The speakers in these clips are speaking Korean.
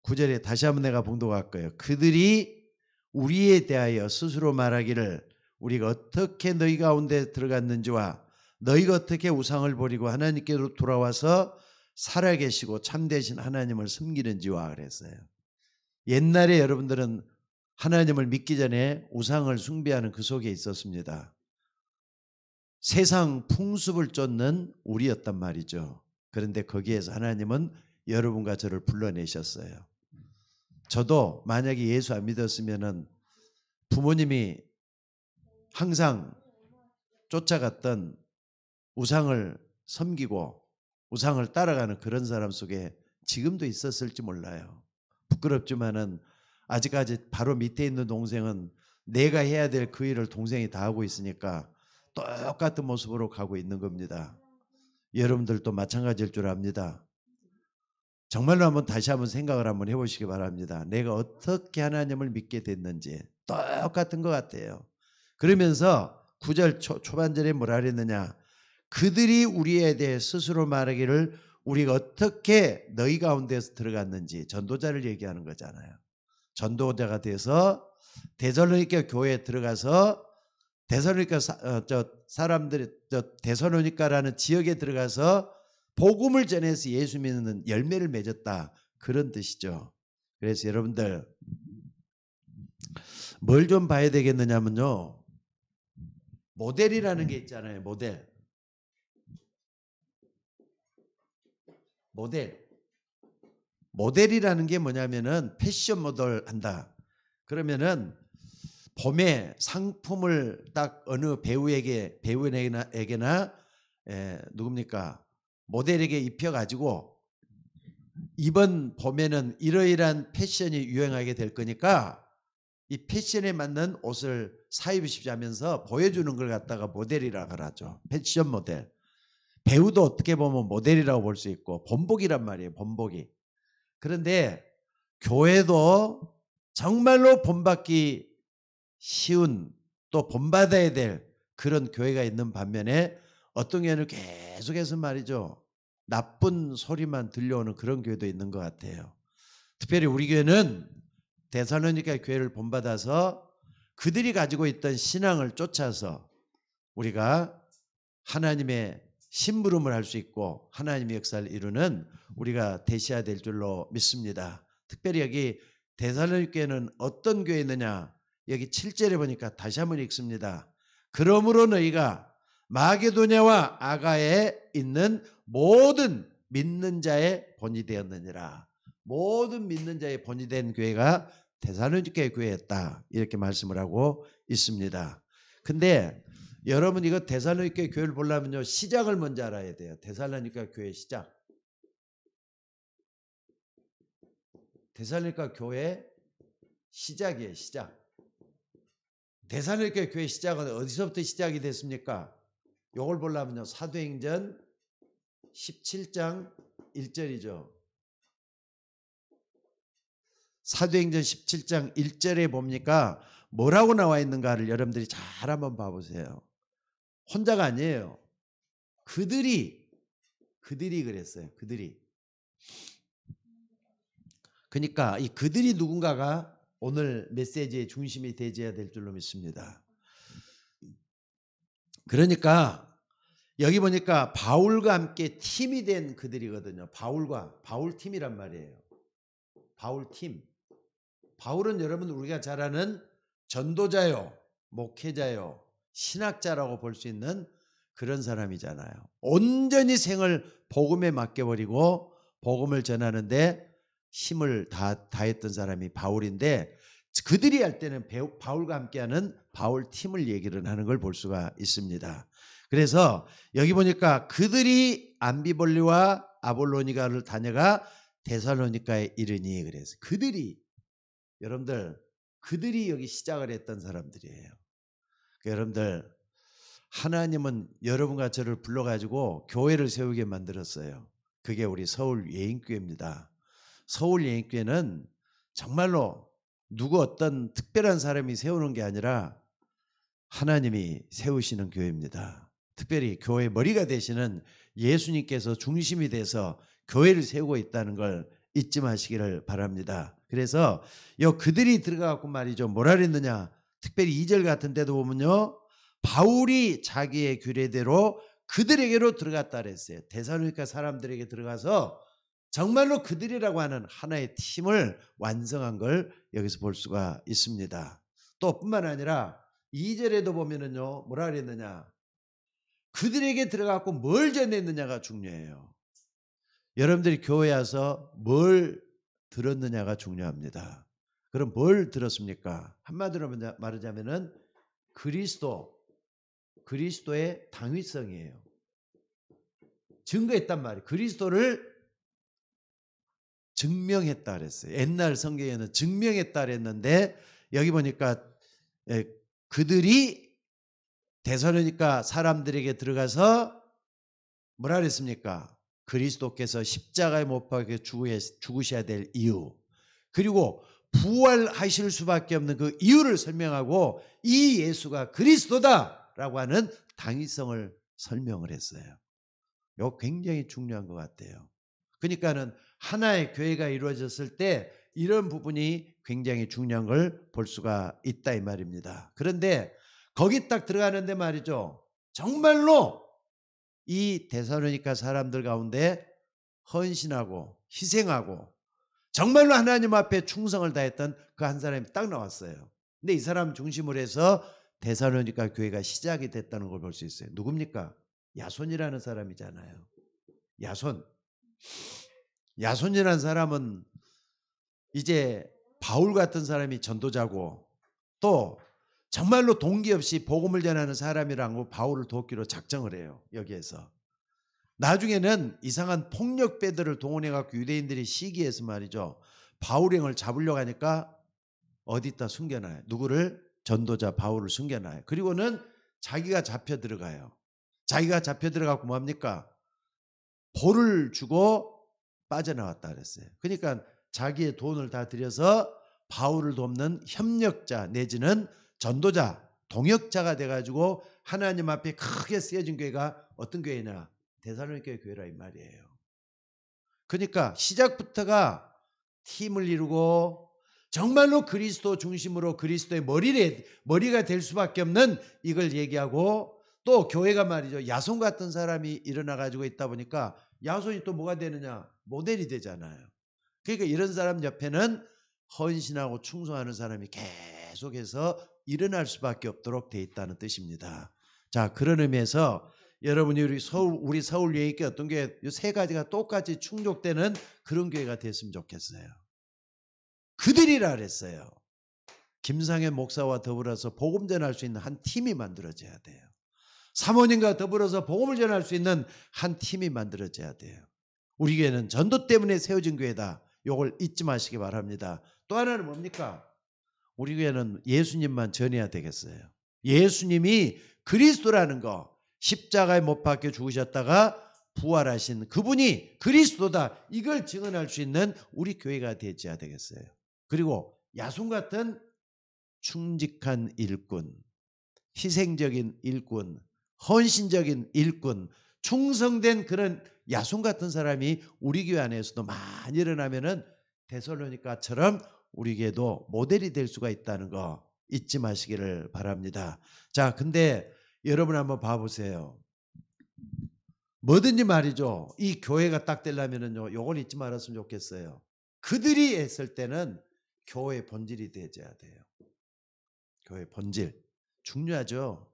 9절에 다시 한번 내가 봉독할 거예요. 그들이 우리에 대하여 스스로 말하기를 우리가 어떻게 너희 가운데 들어갔는지와 너희가 어떻게 우상을 버리고 하나님께로 돌아와서 살아계시고 참되신 하나님을 섬기는지와 그랬어요. 옛날에 여러분들은 하나님을 믿기 전에 우상을 숭배하는 그 속에 있었습니다. 세상 풍습을 쫓는 우리였단 말이죠. 그런데 거기에서 하나님은 여러분과 저를 불러내셨어요. 저도 만약에 예수 안 믿었으면은 부모님이 항상 쫓아갔던 우상을 섬기고 우상을 따라가는 그런 사람 속에 지금도 있었을지 몰라요. 부끄럽지만은 아직까지 바로 밑에 있는 동생은 내가 해야 될 그 일을 동생이 다 하고 있으니까 똑같은 모습으로 가고 있는 겁니다. 여러분들도 마찬가지일 줄 압니다. 정말로 한번 다시 한번 생각을 한번 해보시기 바랍니다. 내가 어떻게 하나님을 믿게 됐는지 똑같은 것 같아요. 그러면서 9절 초반절에 뭐라 그랬느냐, 그들이 우리에 대해 스스로 말하기를 우리가 어떻게 너희 가운데서 들어갔는지, 전도자를 얘기하는 거잖아요. 전도자가 돼서 데살로니가 교회에 들어가서 데살로니가 사람들이 데살로니가라는 지역에 들어가서 복음을 전해서 예수 믿는 열매를 맺었다, 그런 뜻이죠. 그래서 여러분들 뭘 좀 봐야 되겠느냐면요, 모델이라는 게 있잖아요. 모델이라는 게 뭐냐면은 패션 모델 한다. 그러면은 봄에 상품을 딱 어느 배우에게나 누굽니까, 모델에게 입혀가지고 이번 봄에는 이러이러한 패션이 유행하게 될 거니까 이 패션에 맞는 옷을 사입으십시오 하면서 보여주는 걸 갖다가 모델이라고 하죠. 패션 모델. 배우도 어떻게 보면 모델이라고 볼 수 있고 본보기란 말이에요. 본보기. 그런데 교회도 정말로 본받기 쉬운, 또 본받아야 될 그런 교회가 있는 반면에 어떤 교회는 계속해서 말이죠, 나쁜 소리만 들려오는 그런 교회도 있는 것 같아요. 특별히 우리 교회는 데살로니가 교회를 본받아서 그들이 가지고 있던 신앙을 쫓아서 우리가 하나님의 심부름을 할 수 있고 하나님의 역사를 이루는 우리가 되셔야 될 줄로 믿습니다. 특별히 여기 데살로니가 교회는 어떤 교회에 있느냐, 여기 7절에 보니까 다시 한번 읽습니다. 그러므로 너희가 마게도냐와 아가에 있는 모든 믿는 자의 본이 되었느니라. 모든 믿는 자의 본이 된 교회가 데살로니가 교회였다, 이렇게 말씀을 하고 있습니다. 근데 여러분, 이거 데살로니가 교회를 보려면요, 시작을 먼저 알아야 돼요. 데살로니가 교회 시작. 데살로니가 교회 시작이에요. 시작. 데살로니가 교회 시작은 어디서부터 시작이 됐습니까? 이걸 보려면요, 사도행전 17장 1절이죠. 사도행전 17장 1절에 봅니까 뭐라고 나와 있는가를 여러분들이 잘 한번 봐보세요. 혼자가 아니에요. 그들이 그랬어요. 그들이. 그러니까 이 그들이 누군가가 오늘 메시지의 중심이 되어야 될 줄로 믿습니다. 그러니까 여기 보니까 바울과 함께 팀이 된 그들이거든요. 바울 팀이란 말이에요. 바울 팀. 바울은 여러분 우리가 잘 아는 전도자요, 목회자요, 신학자라고 볼 수 있는 그런 사람이잖아요. 온전히 생을 복음에 맡겨버리고 복음을 전하는데 힘을 다했던 사람이 바울인데, 그들이 할 때는 바울과 함께하는 바울 팀을 얘기를 하는 걸 볼 수가 있습니다. 그래서 여기 보니까 그들이 암비볼리와 아볼로니가를 다녀가 데살로니가에 이르니, 그래서 여러분들 그들이 여기 시작을 했던 사람들이에요. 여러분들, 하나님은 여러분과 저를 불러가지고 교회를 세우게 만들었어요. 그게 우리 서울 예인교회입니다. 서울 예인교회는 정말로 누구 어떤 특별한 사람이 세우는 게 아니라 하나님이 세우시는 교회입니다. 특별히 교회 머리가 되시는 예수님께서 중심이 돼서 교회를 세우고 있다는 걸 잊지 마시기를 바랍니다. 그래서 요 그들이 들어가고 말이죠. 뭐라 그랬느냐. 특별히 2절 같은 데도 보면요. 바울이 자기의 규례대로 그들에게로 들어갔다 그랬어요. 데살로니가 사람들에게 들어가서 정말로 그들이라고 하는 하나의 팀을 완성한 걸 여기서 볼 수가 있습니다. 또 뿐만 아니라 2절에도 보면은요. 뭐라 그랬느냐. 그들에게 들어가고 뭘 전했느냐가 중요해요. 여러분들이 교회 와서 뭘 들었느냐가 중요합니다. 그럼 뭘 들었습니까? 한마디로 말하자면은 그리스도의 당위성이에요. 증거했단 말이에요. 그리스도를 증명했다 그랬어요. 옛날 성경에는 증명했다 그랬는데 여기 보니까 그들이 데살로니가 사람들에게 들어가서 뭐라 그랬습니까? 그리스도께서 십자가에 못 박혀 죽으셔야 될 이유, 그리고 부활하실 수밖에 없는 그 이유를 설명하고 이 예수가 그리스도다라고 하는 당위성을 설명을 했어요. 이거 굉장히 중요한 것 같아요. 그러니까는 하나의 교회가 이루어졌을 때 이런 부분이 굉장히 중요한 걸 볼 수가 있다 이 말입니다. 그런데 거기 딱 들어가는데 말이죠. 정말로 이 데살로니가 사람들 가운데 헌신하고 희생하고 정말로 하나님 앞에 충성을 다했던 그 한 사람이 딱 나왔어요. 근데 이 사람 중심으로 해서 데살로니가 교회가 시작이 됐다는 걸 볼 수 있어요. 누굽니까? 야손이라는 사람이잖아요. 야손이라는 사람은 이제 바울 같은 사람이 전도자고 또 정말로 동기 없이 복음을 전하는 사람이라고 바울을 돕기로 작정을 해요. 여기에서. 나중에는 이상한 폭력배들을 동원해갖고 유대인들이 시기해서 말이죠. 바울행을 잡으려고 하니까 어디다 숨겨놔요. 누구를? 전도자 바울을 숨겨놔요. 그리고는 자기가 잡혀 들어가요. 자기가 잡혀 들어가고 뭡니까? 벌을 주고 빠져나왔다 그랬어요. 그러니까 자기의 돈을 다 들여서 바울을 돕는 협력자 내지는 전도자, 동역자가 돼가지고 하나님 앞에 크게 쓰여진 교회가 어떤 교회냐? 데살로니가 교회라 이 말이에요. 그러니까 시작부터가 팀을 이루고 정말로 그리스도 중심으로 그리스도의 머리가 될 수밖에 없는 이걸 얘기하고 또 교회가 말이죠. 야손 같은 사람이 일어나 가지고 있다 보니까 야손이 또 뭐가 되느냐? 모델이 되잖아요. 그러니까 이런 사람 옆에는 헌신하고 충성하는 사람이 계속해서 일어날 수밖에 없도록 돼 있다는 뜻입니다. 자, 그런 의미에서 여러분이 우리 서울 예의교회 어떤 교회 세 가지가 똑같이 충족되는 그런 교회가 됐으면 좋겠어요. 그들이라 그랬어요. 김상현 목사와 더불어서 복음 전할 수 있는 한 팀이 만들어져야 돼요. 사모님과 더불어서 복음을 전할 수 있는 한 팀이 만들어져야 돼요. 우리 교회는 전도 때문에 세워진 교회다. 이걸 잊지 마시기 바랍니다. 또 하나는 뭡니까? 우리 교회는 예수님만 전해야 되겠어요. 예수님이 그리스도라는 거, 십자가에 못 박혀 죽으셨다가 부활하신 그분이 그리스도다. 이걸 증언할 수 있는 우리 교회가 되어야 되겠어요. 그리고 야손 같은 충직한 일꾼, 희생적인 일꾼, 헌신적인 일꾼, 충성된 그런 야손 같은 사람이 우리 교회 안에서도 많이 일어나면은 데살로니가처럼 우리 교회도 모델이 될 수가 있다는 거 잊지 마시기를 바랍니다. 자, 근데 여러분 한번 봐보세요. 뭐든지 말이죠. 이 교회가 딱 되려면은요, 요걸 잊지 말았으면 좋겠어요. 그들이 했을 때는 교회의 본질이 되어야 돼요. 교회 본질. 중요하죠.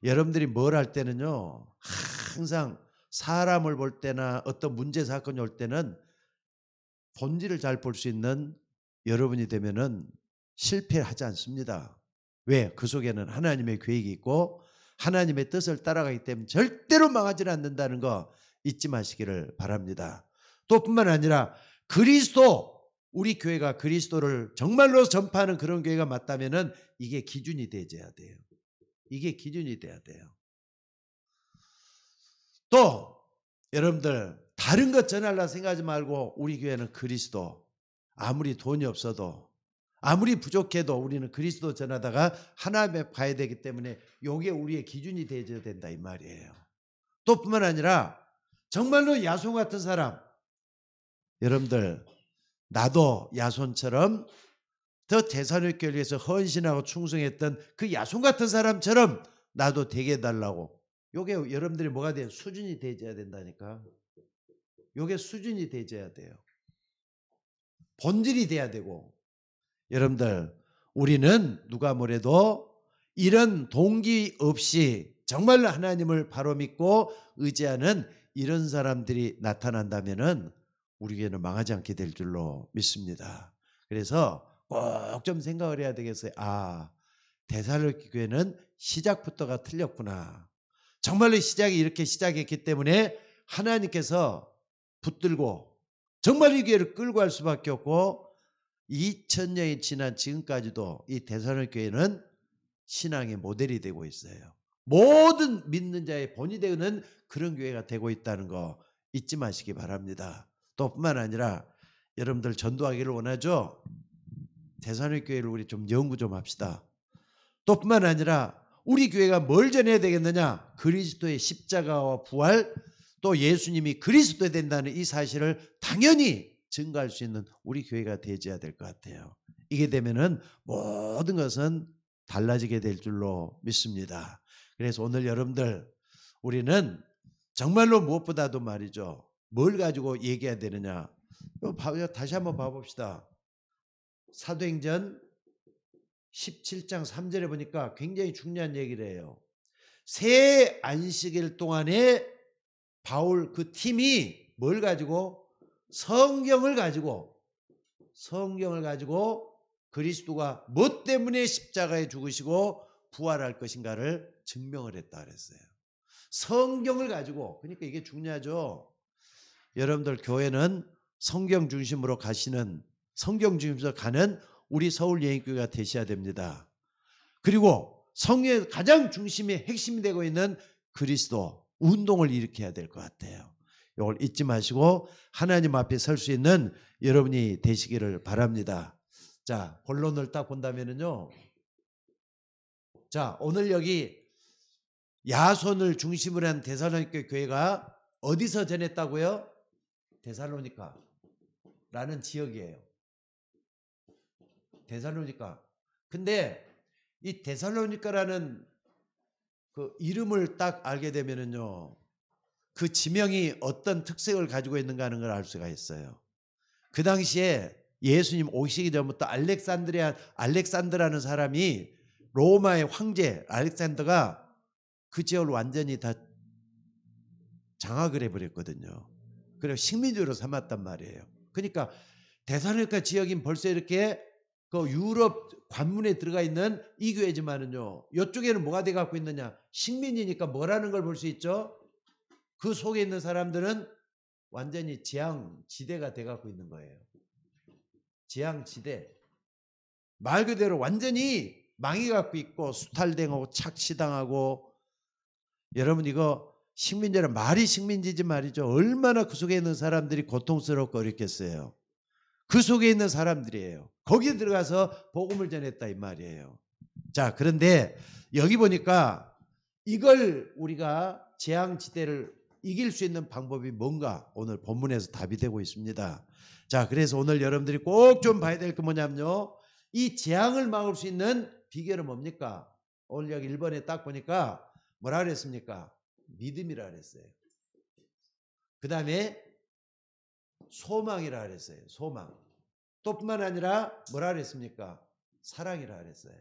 여러분들이 뭘 할 때는요, 항상 사람을 볼 때나 어떤 문제 사건이 올 때는 본질을 잘 볼 수 있는 여러분이 되면은 실패하지 않습니다. 왜? 그 속에는 하나님의 계획이 있고 하나님의 뜻을 따라가기 때문에 절대로 망하지 않는다는 거 잊지 마시기를 바랍니다. 또 뿐만 아니라 우리 교회가 그리스도를 정말로 전파하는 그런 교회가 맞다면은 이게 기준이 되어야 돼요. 이게 기준이 돼야 돼요. 또 여러분들 다른 것 전하려 생각하지 말고 우리 교회는 그리스도, 아무리 돈이 없어도 아무리 부족해도 우리는 그리스도 전하다가 하나님에 가야 되기 때문에 이게 우리의 기준이 되어야 된다 이 말이에요. 또 뿐만 아니라 정말로 야손 같은 사람, 여러분들 나도 야손처럼 더 데살로니가를 위해서 헌신하고 충성했던 그 야손 같은 사람처럼 나도 되게 해달라고. 요게 여러분들이 뭐가 돼요? 수준이 되어야 된다니까. 요게 수준이 되어야 돼요. 본질이 돼야 되고. 여러분들, 우리는 누가 뭐래도 이런 동기 없이 정말로 하나님을 바로 믿고 의지하는 이런 사람들이 나타난다면은 우리 교회는 망하지 않게 될 줄로 믿습니다. 그래서 꼭 좀 생각을 해야 되겠어요. 아, 데살로니가 교회는 시작부터가 틀렸구나. 정말로 시작이 이렇게 시작했기 때문에 하나님께서 붙들고 정말 이 교회를 끌고 갈 수밖에 없고 2000년이 지난 지금까지도 이 데살로니가 교회는 신앙의 모델이 되고 있어요. 모든 믿는 자의 본이 되는 그런 교회가 되고 있다는 거 잊지 마시기 바랍니다. 또 뿐만 아니라 여러분들 전도하기를 원하죠? 데살로니가 교회를 우리 좀 연구 좀 합시다. 또 뿐만 아니라 우리 교회가 뭘 전해야 되겠느냐? 그리스도의 십자가와 부활, 또 예수님이 그리스도 된다는 이 사실을 당연히 증거할 수 있는 우리 교회가 되어야 될 것 같아요. 이게 되면은 모든 것은 달라지게 될 줄로 믿습니다. 그래서 오늘 여러분들, 우리는 정말로 무엇보다도 말이죠, 뭘 가지고 얘기해야 되느냐? 다시 한번 봐봅시다. 사도행전 17장 3절에 보니까 굉장히 중요한 얘기를 해요. 새 안식일 동안에 바울 그 팀이 뭘 가지고? 성경을 가지고 그리스도가 뭐 때문에 십자가에 죽으시고 부활할 것인가를 증명을 했다 그랬어요. 성경을 가지고. 그러니까 이게 중요하죠. 여러분들 교회는 성경 중심으로 가시는, 성경 중심으로 가는 우리 서울예인교회가 되셔야 됩니다. 그리고 성경의 가장 중심에 핵심이 되고 있는 그리스도 운동을 일으켜야 될 것 같아요. 이걸 잊지 마시고 하나님 앞에 설 수 있는 여러분이 되시기를 바랍니다. 자, 본론을 딱 본다면은요. 자, 오늘 여기 야손을 중심으로 한 데살로니가 교회가 어디서 전했다고요? 데살로니가라는 지역이에요. 데살로니가. 근데 이 데살로니가라는 그 이름을 딱 알게 되면은요, 그 지명이 어떤 특색을 가지고 있는가 하는 걸 알 수가 있어요. 그 당시에 예수님 오시기 전부터 알렉산더라는 사람이 로마의 황제 알렉산더가 그 지역을 완전히 다 장악을 해버렸거든요. 그래서 식민지로 삼았단 말이에요. 그러니까 데살로니가 지역인 벌써 이렇게 그 유럽 관문에 들어가 있는 이 교회지만은요, 이쪽에는 뭐가 돼 갖고 있느냐? 식민이니까 뭐라는 걸 볼 수 있죠? 그 속에 있는 사람들은 완전히 재앙지대가 돼 갖고 있는 거예요. 재앙지대. 말 그대로 완전히 망해 갖고 있고 수탈당하고 착취당하고. 여러분 이거 식민지는 말이 식민지지 말이죠. 얼마나 그 속에 있는 사람들이 고통스럽고 어렵겠어요. 그 속에 있는 사람들이에요. 거기에 들어가서 복음을 전했다 이 말이에요. 자, 그런데 여기 보니까 이걸 우리가 재앙지대를 이길 수 있는 방법이 뭔가 오늘 본문에서 답이 되고 있습니다. 자, 그래서 오늘 여러분들이 꼭 좀 봐야 될 게 뭐냐면요, 이 재앙을 막을 수 있는 비결은 뭡니까? 오늘 여기 1번에 딱 보니까 뭐라 그랬습니까? 믿음이라 그랬어요. 그 다음에 소망이라 그랬어요. 소망. 또 뿐만 아니라 뭐라 그랬습니까? 사랑이라 그랬어요.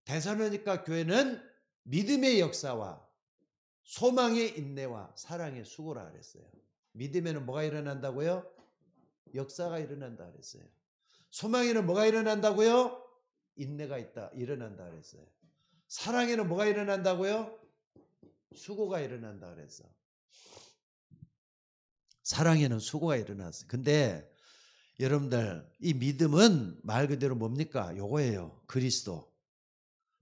데살로니가 교회는 믿음의 역사와 소망의 인내와 사랑의 수고라 그랬어요. 믿음에는 뭐가 일어난다고요? 역사가 일어난다 그랬어요. 소망에는 뭐가 일어난다고요? 인내가 일어난다 그랬어요. 사랑에는 뭐가 일어난다고요? 수고가 일어난다 그랬어. 사랑에는 수고가 일어났어요. 근데 여러분들 이 믿음은 말 그대로 뭡니까? 요거예요. 그리스도.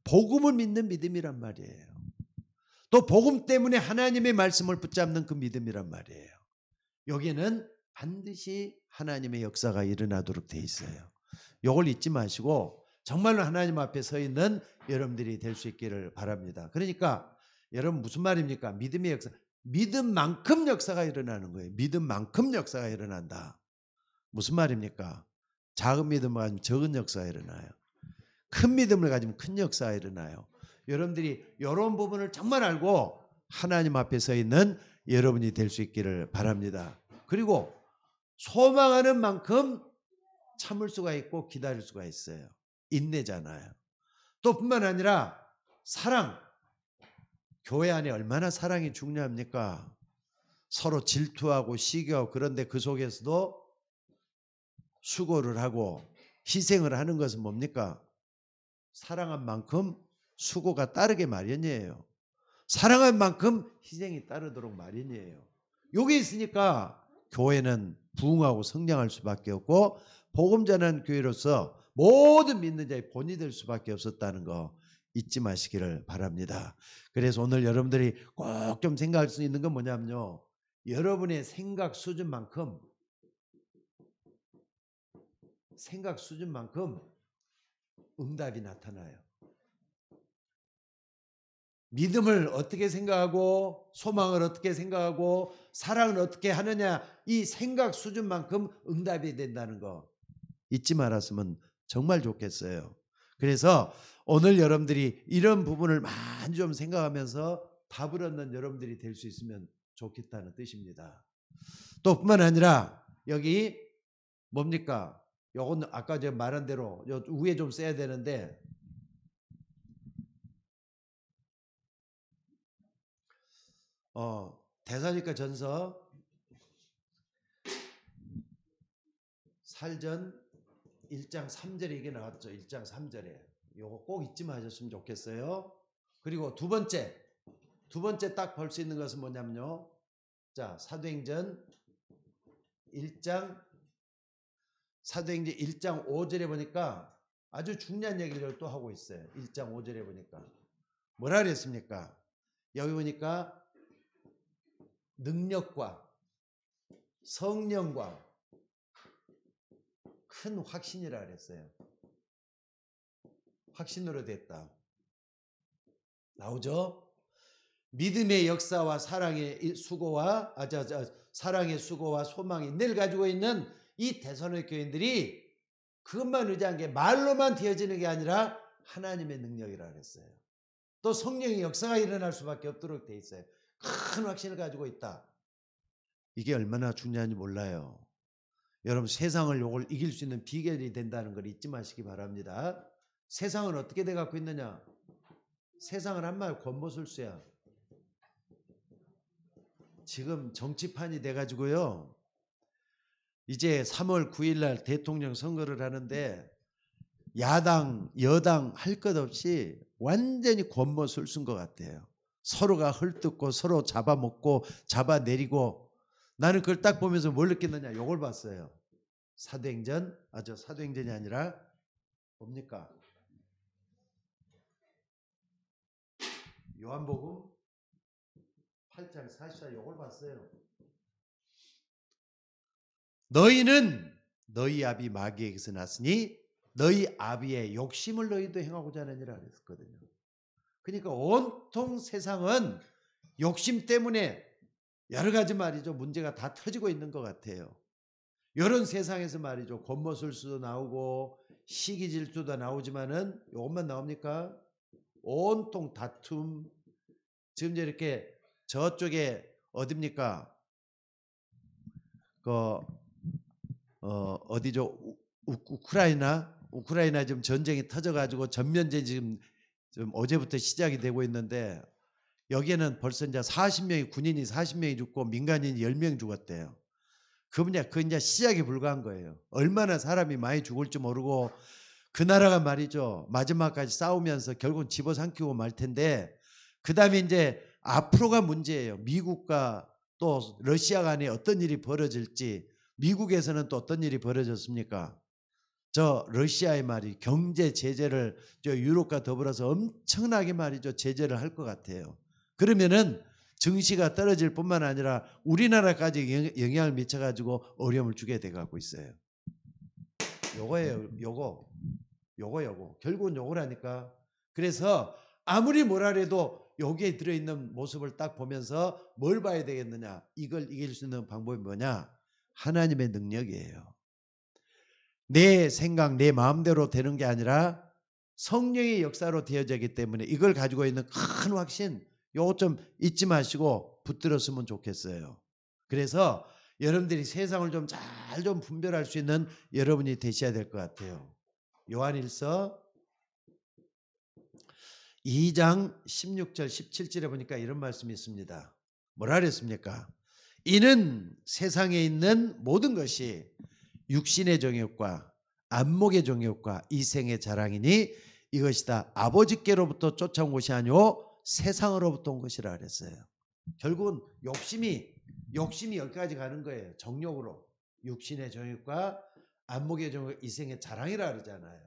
복음을 믿는 믿음이란 말이에요. 또 복음 때문에 하나님의 말씀을 붙잡는 그 믿음이란 말이에요. 여기에는 반드시 하나님의 역사가 일어나도록 돼 있어요. 이걸 잊지 마시고 정말로 하나님 앞에 서 있는 여러분들이 될 수 있기를 바랍니다. 그러니까 여러분 무슨 말입니까? 믿음의 역사. 믿음만큼 역사가 일어나는 거예요. 믿음만큼 역사가 일어난다. 무슨 말입니까? 작은 믿음을 가지면 적은 역사가 일어나요. 큰 믿음을 가지면 큰 역사가 일어나요. 여러분들이 이런 부분을 정말 알고 하나님 앞에 서 있는 여러분이 될 수 있기를 바랍니다. 그리고 소망하는 만큼 참을 수가 있고 기다릴 수가 있어요. 인내잖아요. 또 뿐만 아니라 사랑. 교회 안에 얼마나 사랑이 중요합니까? 서로 질투하고 시기하고 그런데 그 속에서도 수고를 하고 희생을 하는 것은 뭡니까? 사랑한 만큼 수고가 따르게 마련이에요. 사랑한 만큼 희생이 따르도록 마련이에요. 여기 있으니까 교회는 부흥하고 성장할 수밖에 없고 복음 전하는 교회로서 모든 믿는 자의 본이 될 수밖에 없었다는 거 잊지 마시기를 바랍니다. 그래서 오늘 여러분들이 꼭 좀 생각할 수 있는 건 뭐냐면요. 여러분의 생각 수준만큼 응답이 나타나요. 믿음을 어떻게 생각하고 소망을 어떻게 생각하고 사랑을 어떻게 하느냐 이 생각 수준만큼 응답이 된다는 거 잊지 말았으면 정말 좋겠어요. 그래서 오늘 여러분들이 이런 부분을 많이 좀 생각하면서 답을 얻는 여러분들이 될 수 있으면 좋겠다는 뜻입니다. 또 뿐만 아니라 여기 뭡니까? 요건 아까 제가 말한 대로 요 위에 좀 써야 되는데 대사니까 전서 8전 1장 3절에 이게 나왔죠. 1장 3절에. 요거 꼭 잊지 마셨으면 좋겠어요. 그리고 두 번째 딱 볼 수 있는 것은 뭐냐면요. 자, 사도행전 1장 5절에 보니까 아주 중요한 얘기를 또 하고 있어요. 1장 5절에 보니까 뭐라 그랬습니까? 여기 보니까 능력과 성령과 큰 확신이라 그랬어요. 확신으로 됐다. 나오죠? 믿음의 역사와 사랑의 수고와 사랑의 수고와 소망의 인내를 가지고 있는 이 데살로니가 교인들이 그것만 의지한 게 말로만 되어지는 게 아니라 하나님의 능력이라 그랬어요. 또 성령의 역사가 일어날 수밖에 없도록 돼 있어요. 큰 확신을 가지고 있다. 이게 얼마나 중요한지 몰라요. 여러분 세상을 요걸 이길 수 있는 비결이 된다는 걸 잊지 마시기 바랍니다. 세상은 어떻게 돼 갖고 있느냐? 세상은 한마디로 권모술수야. 지금 정치판이 돼 가지고요. 이제 3월 9일 날 대통령 선거를 하는데 야당, 여당 할 것 없이 완전히 권모술수인 것 같아요. 서로가 헐뜯고 서로 잡아먹고 잡아내리고 나는 그걸 딱 보면서 뭘 느꼈느냐? 요걸 봤어요. 사도행전이 아니라 뭡니까? 요한복음 8장 44 요걸 봤어요. 너희는 너희 아비 마귀에게서 났으니 너희 아비의 욕심을 너희도 행하고자 하느니라 그랬거든요. 그러니까 온통 세상은 욕심 때문에 여러 가지 말이죠. 문제가 다 터지고 있는 것 같아요. 이런 세상에서 말이죠. 권모술수도 나오고 시기 질투도 나오지만은 이것만 나옵니까? 온통 다툼. 지금 이렇게 저쪽에 어딥니까? 어디죠? 우크라이나 지금 전쟁이 터져가지고 전면전 지금 어제부터 시작이 되고 있는데 여기에는 벌써 이제 40명이 군인이 40명이 죽고 민간인이 10명 죽었대요. 그 이제 시작이 불과한 거예요. 얼마나 사람이 많이 죽을지 모르고 그 나라가 말이죠. 마지막까지 싸우면서 결국 집어삼키고 말 텐데 그 다음에 이제 앞으로가 문제예요. 미국과 또 러시아 간에 어떤 일이 벌어질지 미국에서는 또 어떤 일이 벌어졌습니까? 저 러시아의 말이 경제 제재를 저 유럽과 더불어서 엄청나게 말이죠. 제재를 할 것 같아요. 그러면은 증시가 떨어질 뿐만 아니라 우리나라까지 영향을 미쳐가지고 어려움을 주게 돼가고 있어요. 요거예요. 요거. 결국은 요거라니까. 그래서 아무리 뭐라 해도 여기에 들어있는 모습을 딱 보면서 뭘 봐야 되겠느냐. 이걸 이길 수 있는 방법이 뭐냐. 하나님의 능력이에요. 내 생각, 내 마음대로 되는 게 아니라 성령의 역사로 되어지기 때문에 이걸 가지고 있는 큰 확신, 요거 좀 잊지 마시고 붙들었으면 좋겠어요. 그래서 여러분들이 세상을 좀 잘 좀 분별할 수 있는 여러분이 되셔야 될 것 같아요. 요한일서 2장 16절 17절에 보니까 이런 말씀이 있습니다. 뭐라 그랬습니까? 이는 세상에 있는 모든 것이 육신의 정욕과 안목의 정욕과 이생의 자랑이니 이것이 다 아버지께로부터 쫓아온 것이 아니오 세상으로부터 온 것이라 그랬어요. 결국은 욕심이 여기까지 가는 거예요. 정욕으로. 육신의 정욕과 안목의 정욕, 이생의 자랑이라 그러잖아요.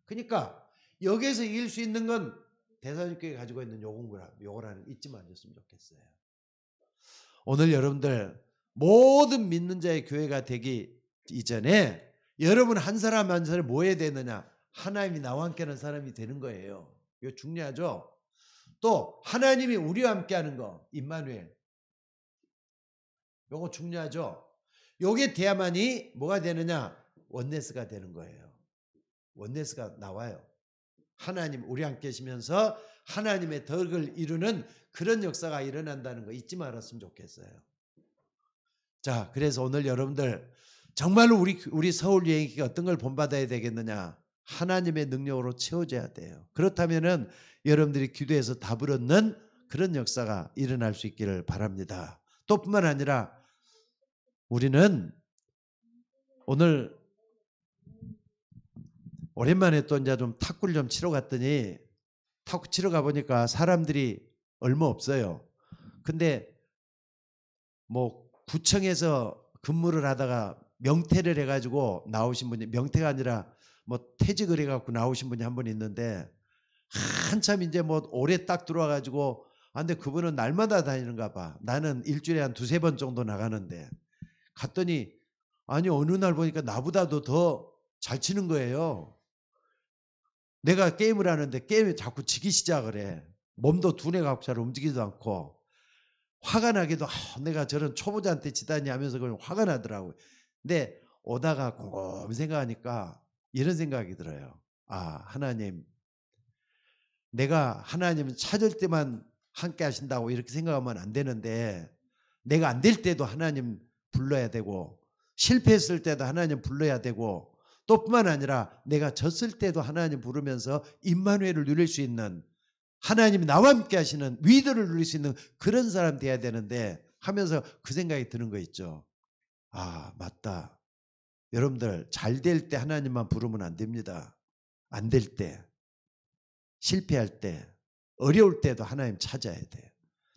그러니까 여기에서 이길 수 있는 건 대사님께 가지고 있는 요거라는 잊지 마셨으면 좋겠어요. 오늘 여러분들 모든 믿는 자의 교회가 되기 이전에 여러분 한 사람 한 사람이 뭐 해야 되느냐? 하나님이 나와 함께하는 사람이 되는 거예요. 이거 중요하죠. 또 하나님이 우리와 함께하는 거, 임마누엘. 요거 중요하죠. 요게 돼야만이 뭐가 되느냐? 원네스가 되는 거예요. 원네스가 나와요. 하나님 우리와 함께 계시면서 하나님의 덕을 이루는 그런 역사가 일어난다는 거 잊지 말았으면 좋겠어요. 자, 그래서 오늘 여러분들 정말로 우리 서울 여행기가 어떤 걸 본받아야 되겠느냐? 하나님의 능력으로 채워져야 돼요. 그렇다면은 여러분들이 기도해서 답을 얻는 그런 역사가 일어날 수 있기를 바랍니다. 또 뿐만 아니라 우리는 오늘 오랜만에 또 이제 좀 탁구를 좀 치러 갔더니 탁구 치러 가보니까 사람들이 얼마 없어요. 근데 뭐 구청에서 근무를 하다가 명퇴를 해가지고 나오신 분이, 명퇴가 아니라 뭐 퇴직을 해갖고 나오신 분이 한 분 있는데 한참 이제 뭐 올해 딱 들어와가지고 근데 그분은 날마다 다니는가 봐. 나는 일주일에 한 두세 번 정도 나가는데 갔더니 아니 어느 날 보니까 나보다도 더 잘 치는 거예요. 내가 게임을 하는데 게임에 자꾸 지기 시작을 해. 몸도 두뇌가 잘 움직이지도 않고 화가 나기도 내가 저런 초보자한테 지다니 하면서 그냥 화가 나더라고요. 근데 오다가 곰곰 생각하니까 이런 생각이 들어요. 아, 하나님, 내가 하나님을 찾을 때만 함께 하신다고 이렇게 생각하면 안 되는데 내가 안 될 때도 하나님 불러야 되고 실패했을 때도 하나님 불러야 되고 또 뿐만 아니라 내가 졌을 때도 하나님 부르면서 임마누엘을 누릴 수 있는, 하나님이 나와 함께 하시는 위대를 누릴 수 있는 그런 사람 돼야 되는데 하면서 그 생각이 드는 거 있죠. 아, 맞다. 여러분들 잘 될 때 하나님만 부르면 안 됩니다. 안 될 때, 실패할 때, 어려울 때도 하나님 찾아야 돼요.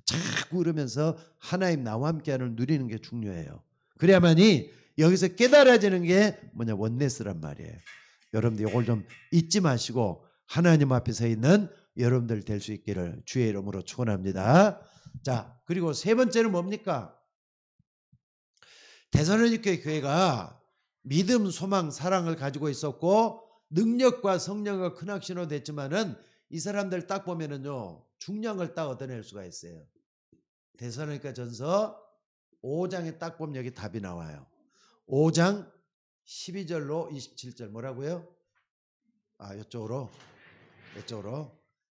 자꾸 그러면서 하나님 나와 함께하는 누리는 게 중요해요. 그래야만이 여기서 깨달아지는 게 뭐냐, 원네스란 말이에요. 여러분들 이걸 좀 잊지 마시고 하나님 앞에 서 있는 여러분들 될 수 있기를 주의 이름으로 축원합니다. 자, 그리고 세 번째는 뭡니까? 데살로니가 교회가 믿음, 소망, 사랑을 가지고 있었고 능력과 성령과 큰 확신으로 됐지만은 이 사람들 딱 보면은요 중량을 딱 얻어낼 수가 있어요. 데살로니가 전서 5장에 딱 보면 여기 답이 나와요. 5장 12절로 27절 뭐라고요? 아, 이쪽으로.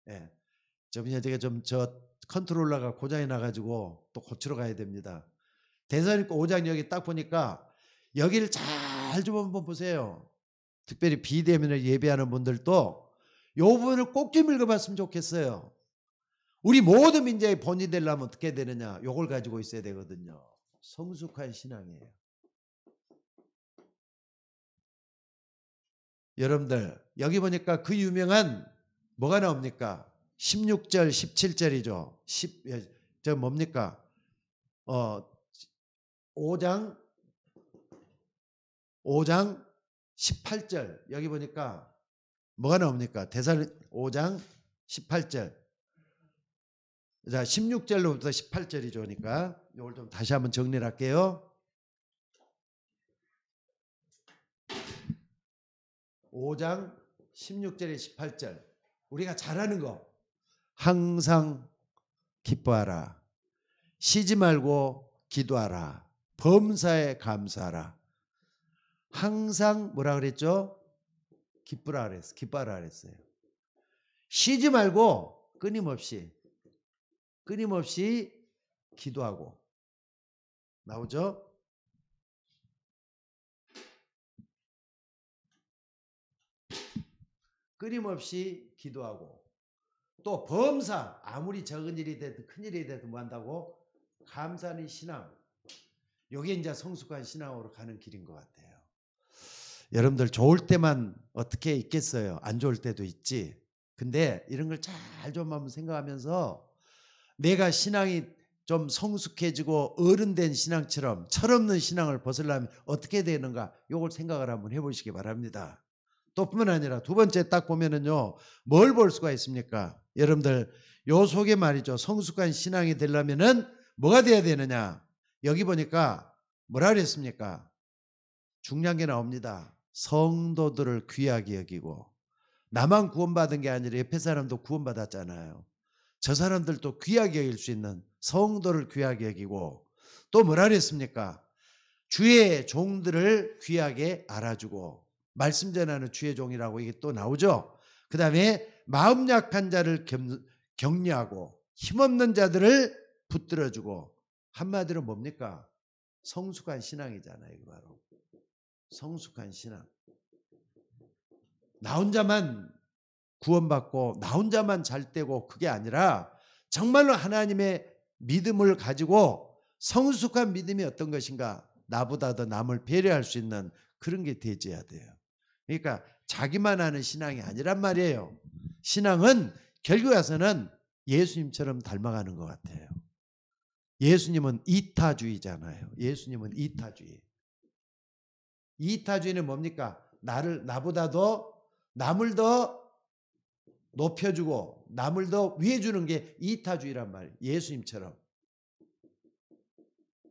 예. 제가 저 컨트롤러가 고장이 나가지고 또 고치러 가야 됩니다. 데살로니가 5장 여기 딱 보니까 여기를 잘 좀 한번 보세요. 특별히 비대면을 예배하는 분들도 이 부분을 꼭 좀 읽어봤으면 좋겠어요. 우리 모든 민족의 본이 되려면 어떻게 되느냐? 이걸 가지고 있어야 되거든요. 성숙한 신앙이에요. 여러분들 여기 보니까 그 유명한 뭐가 나옵니까? 16절 17절이죠. 저 뭡니까? 5장 18절 여기 보니까 뭐가 나옵니까? 데살로니가 5장 18절. 자, 16절로부터 18절이죠. 그러니까 이걸 좀 다시 한번 정리를 할게요. 5장 16절에 18절. 우리가 잘하는 거. 항상 기뻐하라. 쉬지 말고 기도하라. 범사에 감사하라. 항상 뭐라 그랬죠? 기쁘라 그랬어요. 기뻐하라 그랬어요. 쉬지 말고 끊임없이 기도하고. 나오죠? 끊임없이 기도하고. 또 범사, 아무리 적은 일이 되든 큰 일이 되든 뭐 한다고? 감사하는 신앙. 요게 이제 성숙한 신앙으로 가는 길인 것 같아요. 여러분들 좋을 때만 어떻게 있겠어요? 안 좋을 때도 있지. 근데 이런 걸 잘 좀 한번 생각하면서 내가 신앙이 좀 성숙해지고 어른된 신앙처럼 철없는 신앙을 벗으려면 어떻게 되는가? 요걸 생각을 한번 해보시기 바랍니다. 또 뿐만 아니라 두 번째 딱 보면은요, 뭘 볼 수가 있습니까? 여러분들 요 속에 말이죠, 성숙한 신앙이 되려면은 뭐가 돼야 되느냐? 여기 보니까 뭐라 그랬습니까? 중요한 게 나옵니다. 성도들을 귀하게 여기고. 나만 구원받은 게 아니라 옆에 사람도 구원받았잖아요. 저 사람들도 귀하게 여길 수 있는 성도를 귀하게 여기고, 또 뭐라 그랬습니까? 주의 종들을 귀하게 알아주고. 말씀 전하는 주의 종이라고 이게 또 나오죠. 그 다음에 마음 약한 자를 격려하고 힘없는 자들을 붙들어주고. 한마디로 뭡니까? 성숙한 신앙이잖아요. 이거 바로 성숙한 신앙. 나 혼자만 구원받고 나 혼자만 잘 되고 그게 아니라 정말로 하나님의 믿음을 가지고 성숙한 믿음이 어떤 것인가? 나보다 더 남을 배려할 수 있는 그런 게 되어야 돼요. 그러니까 자기만 하는 신앙이 아니란 말이에요. 신앙은 결국 와서는 예수님처럼 닮아가는 것 같아요. 예수님은 이타주의잖아요. 예수님은 이타주의. 이타주의는 뭡니까? 나보다도 남을 더 높여주고 남을 더 위해 주는 게 이타주의란 말이에요. 예수님처럼.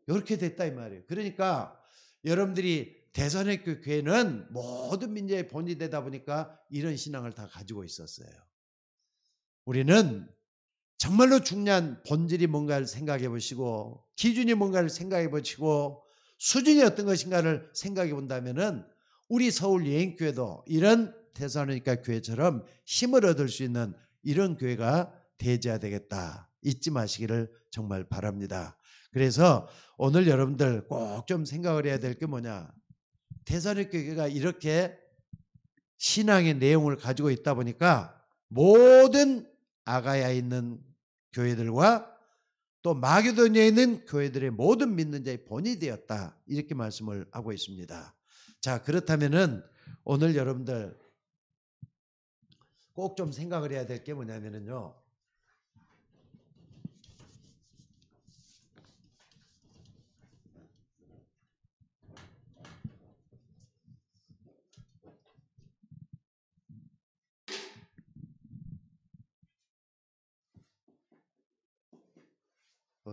이렇게 됐다 이 말이에요. 그러니까 여러분들이 대선의교 교회는 모든 민족의 본이 되다 보니까 이런 신앙을 다 가지고 있었어요. 우리는 정말로 중요한 본질이 뭔가를 생각해 보시고 기준이 뭔가를 생각해 보시고 수준이 어떤 것인가를 생각해 본다면은 우리 서울 예인교회도 이런 데살로니가 교회처럼 힘을 얻을 수 있는 이런 교회가 되어야 되겠다. 잊지 마시기를 정말 바랍니다. 그래서 오늘 여러분들 꼭 좀 생각을 해야 될 게 뭐냐? 데살로니가 교회가 이렇게 신앙의 내용을 가지고 있다 보니까 모든 아가야에 있는 교회들과 또 마게도니아에 있는 교회들의 모든 믿는 자의 본이 되었다. 이렇게 말씀을 하고 있습니다. 자, 그렇다면은 오늘 여러분들 꼭 좀 생각을 해야 될 게 뭐냐면요.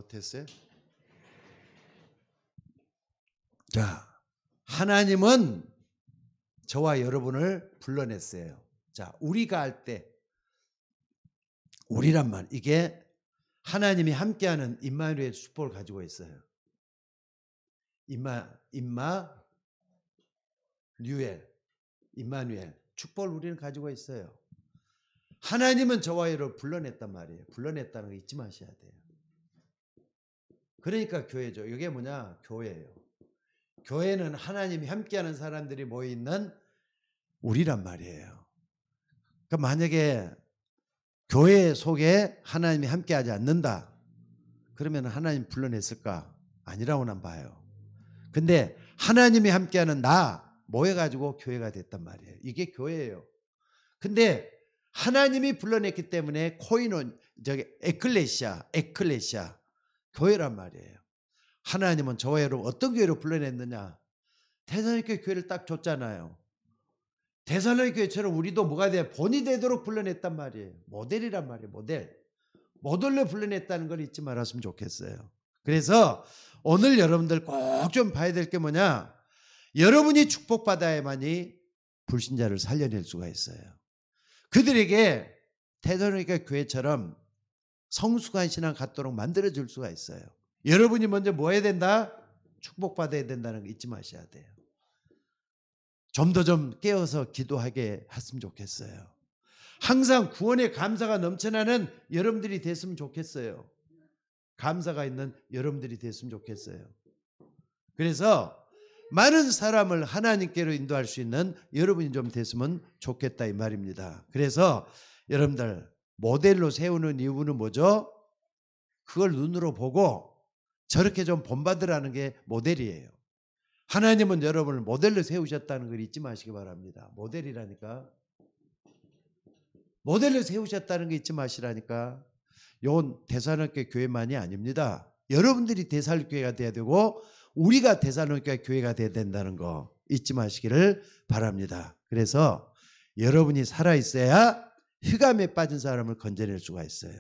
됐어요? 자, 하나님은 저와 여러분을 불러냈어요. 자, 우리가 할 때 우리란 말 이게 하나님이 함께하는 임마누엘 축복을 가지고 있어요. 임마누엘 축복을 우리는 가지고 있어요. 하나님은 저와 여러분을 불러냈단 말이에요. 불러냈다는 거 잊지 마셔야 돼요. 그러니까 교회죠. 이게 뭐냐? 교회예요. 교회는 하나님이 함께하는 사람들이 모여있는 우리란 말이에요. 그러니까 만약에 교회 속에 하나님이 함께하지 않는다. 그러면 하나님 불러냈을까? 아니라고 난 봐요. 근데 하나님이 함께하는 나 모여가지고 교회가 됐단 말이에요. 이게 교회예요. 근데 하나님이 불러냈기 때문에 코이논 에클레시아 교회란 말이에요. 하나님은 저와 여러분 어떤 교회로 불러냈느냐? 데살로니가 교회를 딱 줬잖아요. 데살로니가 교회처럼 우리도 뭐가 돼? 본이 되도록 불러냈단 말이에요. 모델이란 말이에요. 모델로 불러냈다는 걸 잊지 말았으면 좋겠어요. 그래서 오늘 여러분들 꼭 좀 봐야 될 게 뭐냐? 여러분이 축복받아야만이 불신자를 살려낼 수가 있어요. 그들에게 데살로니가 교회처럼 성숙한 신앙 갖도록 만들어줄 수가 있어요. 여러분이 먼저 뭐 해야 된다? 축복받아야 된다는 거 잊지 마셔야 돼요. 좀 더 깨어서 기도하게 했으면 좋겠어요. 항상 구원의 감사가 넘쳐나는 여러분들이 됐으면 좋겠어요. 감사가 있는 여러분들이 됐으면 좋겠어요. 그래서 많은 사람을 하나님께로 인도할 수 있는 여러분이 좀 됐으면 좋겠다 이 말입니다. 그래서 여러분들 모델로 세우는 이유는 뭐죠? 그걸 눈으로 보고 저렇게 좀 본받으라는 게 모델이에요. 하나님은 여러분을 모델로 세우셨다는 걸 잊지 마시기 바랍니다. 모델이라니까. 모델로 세우셨다는 거 잊지 마시라니까. 이건 데살로니가 교회만이 아닙니다. 여러분들이 데살로니가 교회가 돼야 되고 우리가 데살로니가 교회가 돼야 된다는 거 잊지 마시기를 바랍니다. 그래서 여러분이 살아있어야 흑암에 빠진 사람을 건져낼 수가 있어요.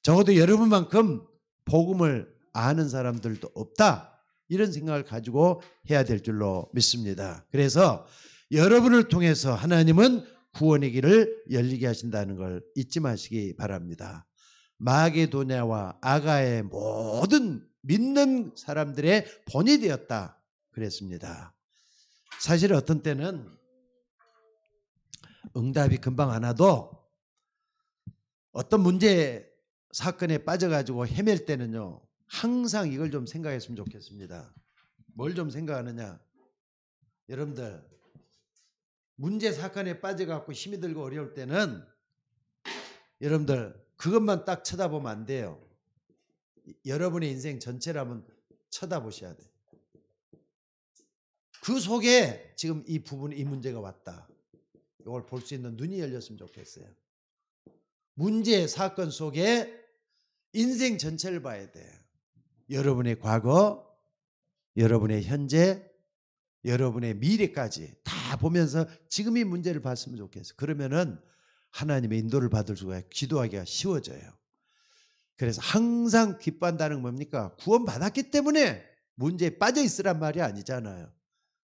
적어도 여러분만큼 복음을 아는 사람들도 없다. 이런 생각을 가지고 해야 될 줄로 믿습니다. 그래서 여러분을 통해서 하나님은 구원의 길을 열리게 하신다는 걸 잊지 마시기 바랍니다. 마게도냐와 아가의 모든 믿는 사람들의 본이 되었다 그랬습니다. 사실 어떤 때는 응답이 금방 안 와도 어떤 문제 사건에 빠져가지고 헤맬 때는요, 항상 이걸 좀 생각했으면 좋겠습니다. 뭘 좀 생각하느냐? 여러분들 문제 사건에 빠져갖고 힘이 들고 어려울 때는 여러분들 그것만 딱 쳐다보면 안 돼요. 여러분의 인생 전체라면 쳐다보셔야 돼요. 그 속에 지금 이 부분, 이 문제가 왔다. 이걸 볼 수 있는 눈이 열렸으면 좋겠어요. 문제 사건 속에 인생 전체를 봐야 돼요. 여러분의 과거, 여러분의 현재, 여러분의 미래까지 다 보면서 지금 이 문제를 봤으면 좋겠어요. 그러면은 하나님의 인도를 받을 수가 기도하기가 쉬워져요. 그래서 항상 기뻐한다는 건 뭡니까? 구원받았기 때문에 문제에 빠져 있으란 말이 아니잖아요.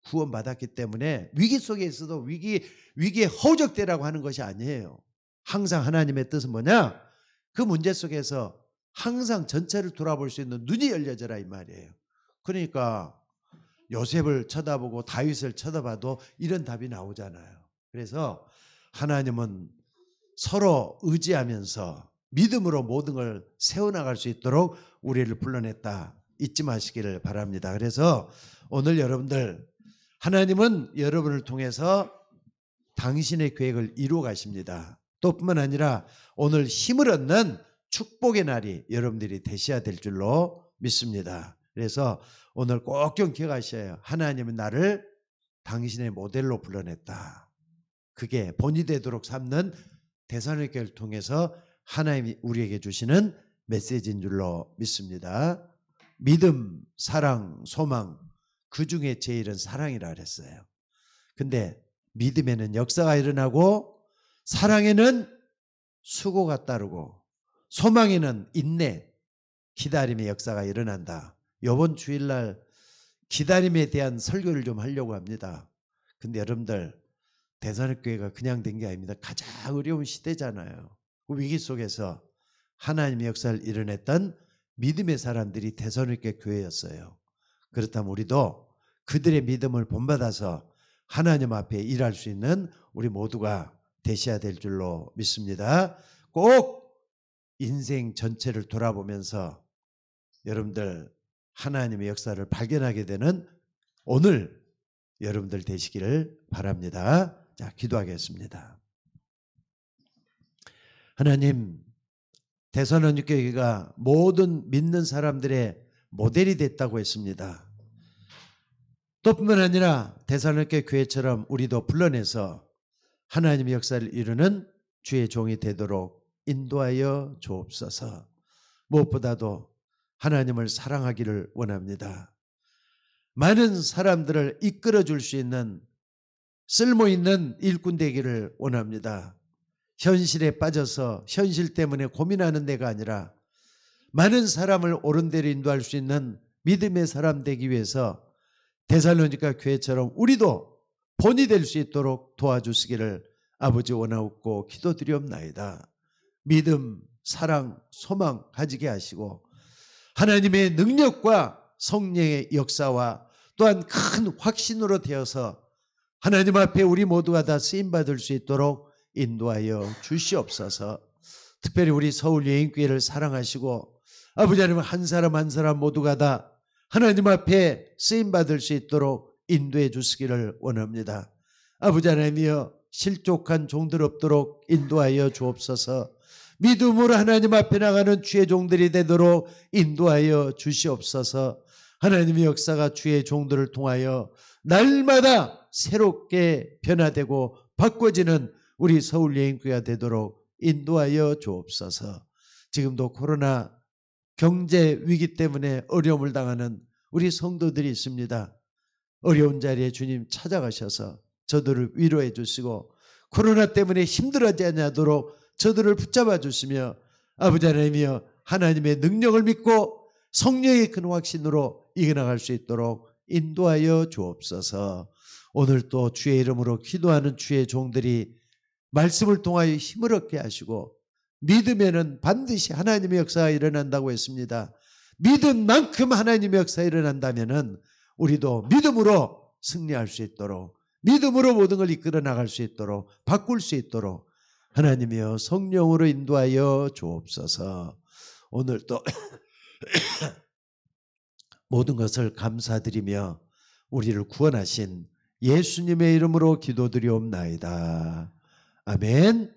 구원받았기 때문에 위기 속에 있어도 위기에 허우적대라고 하는 것이 아니에요. 항상 하나님의 뜻은 뭐냐? 그 문제 속에서 항상 전체를 돌아볼 수 있는 눈이 열려져라 이 말이에요. 그러니까 요셉을 쳐다보고 다윗을 쳐다봐도 이런 답이 나오잖아요. 그래서 하나님은 서로 의지하면서 믿음으로 모든 걸 세워나갈 수 있도록 우리를 불러냈다. 잊지 마시기를 바랍니다. 그래서 오늘 여러분들 하나님은 여러분을 통해서 당신의 계획을 이루어 가십니다. 또 뿐만 아니라 오늘 힘을 얻는 축복의 날이 여러분들이 되셔야 될 줄로 믿습니다. 그래서 오늘 꼭 좀 기억하셔야 하나님은 나를 당신의 모델로 불러냈다. 그게 본이 되도록 삼는 데살로니가를 통해서 하나님이 우리에게 주시는 메시지인 줄로 믿습니다. 믿음, 사랑, 소망, 그 중에 제일은 사랑이라 그랬어요. 근데 믿음에는 역사가 일어나고 사랑에는 수고가 따르고 소망에는 인내, 기다림의 역사가 일어난다. 이번 주일날 기다림에 대한 설교를 좀 하려고 합니다. 근데 여러분들 데살로니가교회가 그냥 된 게 아닙니다. 가장 어려운 시대잖아요. 그 위기 속에서 하나님의 역사를 이뤄냈던 믿음의 사람들이 데살로니가 교회였어요. 그렇다면 우리도 그들의 믿음을 본받아서 하나님 앞에 일할 수 있는 우리 모두가 되셔야 될 줄로 믿습니다. 꼭 인생 전체를 돌아보면서 여러분들 하나님의 역사를 발견하게 되는 오늘 여러분들 되시기를 바랍니다. 자, 기도하겠습니다. 하나님, 데살로니가 교회가 모든 믿는 사람들의 모델이 됐다고 했습니다. 또 뿐만 아니라 데살로니가 교회처럼 우리도 불러내서 하나님의 역사를 이루는 주의 종이 되도록 인도하여 주옵소서. 무엇보다도 하나님을 사랑하기를 원합니다. 많은 사람들을 이끌어 줄 수 있는 쓸모있는 일꾼 되기를 원합니다. 현실에 빠져서 현실 때문에 고민하는 데가 아니라 많은 사람을 옳은 데로 인도할 수 있는 믿음의 사람 되기 위해서 데살로니가 교회처럼 우리도 본이 될 수 있도록 도와주시기를 아버지 원하옵고 기도드리옵나이다. 믿음, 사랑, 소망 가지게 하시고 하나님의 능력과 성령의 역사와 또한 큰 확신으로 되어서 하나님 앞에 우리 모두가 다 쓰임받을 수 있도록 인도하여 주시옵소서. 특별히 우리 서울여인교회를 사랑하시고 아버지 하나님 한 사람 한 사람 모두가 다 하나님 앞에 쓰임받을 수 있도록 인도해 주시기를 원합니다. 아버지 하나님이여 실족한 종들 없도록 인도하여 주옵소서. 믿음으로 하나님 앞에 나가는 주의 종들이 되도록 인도하여 주시옵소서. 하나님의 역사가 주의 종들을 통하여 날마다 새롭게 변화되고 바꿔지는 우리 서울여인교회가 되도록 인도하여 주옵소서. 지금도 코로나 경제 위기 때문에 어려움을 당하는 우리 성도들이 있습니다. 어려운 자리에 주님 찾아가셔서 저들을 위로해 주시고 코로나 때문에 힘들어하지 않도록 저들을 붙잡아 주시며 아버지 하나님이여 하나님의 능력을 믿고 성령의 큰 확신으로 이겨나갈 수 있도록 인도하여 주옵소서. 오늘 또 주의 이름으로 기도하는 주의 종들이 말씀을 통하여 힘을 얻게 하시고 믿으면은 반드시 하나님의 역사가 일어난다고 했습니다. 믿은 만큼 하나님의 역사가 일어난다면은 우리도 믿음으로 승리할 수 있도록 믿음으로 모든 걸 이끌어 나갈 수 있도록 바꿀 수 있도록 하나님이여 성령으로 인도하여 주옵소서. 오늘 또 모든 것을 감사드리며 우리를 구원하신 예수님의 이름으로 기도드리옵나이다. 아멘.